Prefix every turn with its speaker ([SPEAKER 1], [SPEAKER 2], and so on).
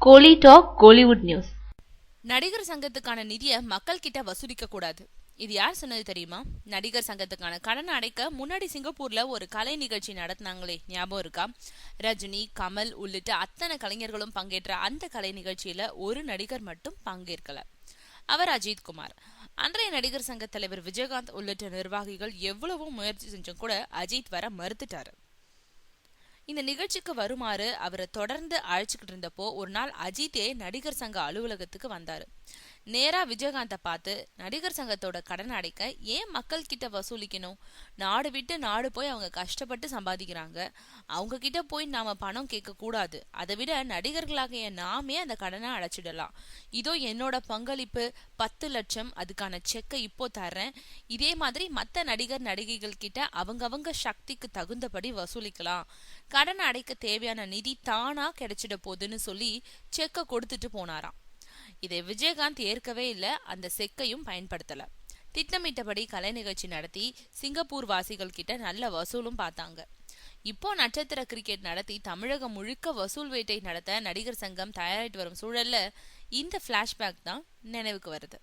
[SPEAKER 1] கோலி talk Kollywood news.
[SPEAKER 2] நடிகர் சங்கத்துக்கான நிதியை மக்கள் கிட்ட வசூலிக்க கூடாது. இது யார் சொன்னது தெரியுமா? நடிகர் சங்கத்துக்கான கடனை அடைக்க முன்னாடி சிங்கப்பூர்ல ஒரு கலை நிகழ்ச்சி நடத்தினாங்களே, ஞாபகம் இருக்கா? ரஜினி, கமல் உள்ளிட்ட அத்தனை கலைஞர்களும் பங்கேற்ற அந்த கலை நிகழ்ச்சியில ஒரு நடிகர் மட்டும் பங்கேற்கல. அவர் அஜித் குமார். அன்றைய நடிகர் சங்க தலைவர் விஜயகாந்த் உள்ளிட்ட நிர்வாகிகள் எவ்வளவோ முயற்சி செஞ்சும் கூட அஜித் வர மறுத்துட்டாரு. இந்த நிகழ்ச்சிக்கு வருமாறு அவரை தொடர்ந்து அழைச்சுக்கிட்டு இருந்தப்போ ஒரு நாள் அஜித்தே நடிகர் சங்க அலுவலகத்துக்கு வந்தாரு. நேரா விஜயகாந்த பார்த்து, நடிகர் சங்கத்தோட கடன் அடைக்க ஏன் மக்கள் கிட்ட வசூலிக்கணும்? நாடு விட்டு நாடு போய் அவங்க கஷ்டப்பட்டு சம்பாதிக்கிறாங்க. அவங்க கிட்ட போய் நாம பணம் கேட்க கூடாது. அதை விட நடிகர்களாகிய நாமே அந்த கடனை அடைச்சிடலாம். இதோ என்னோட பங்களிப்பு 10 லட்சம், அதுக்கான செக்கை இப்போ தர்றேன். இதே மாதிரி மத்த நடிகர் நடிகைகள் கிட்ட அவங்க சக்திக்கு தகுந்தபடி வசூலிக்கலாம். கடன் அடைக்க தேவையான நிதி தானா கிடைச்சிட போகுதுன்னு சொல்லி செக்கை கொடுத்துட்டு போனாராம். இதை விஜயகாந்த் ஏற்கவே இல்லை, அந்த செக்கையும் பயன்படுத்தல. திட்டமிட்டபடி கலை நிகழ்ச்சி நடத்தி சிங்கப்பூர் வாசிகள் கிட்ட நல்ல வசூலும் பார்த்தாங்க. இப்போ நட்சத்திர கிரிக்கெட் நடத்தி தமிழகம் முழுக்க வசூல் வேட்டை நடத்த நடிகர் சங்கம் தயாரிட்டு வரும் சூழல்ல இந்த பிளாஷ்பேக் தான் நினைவுக்கு வருது.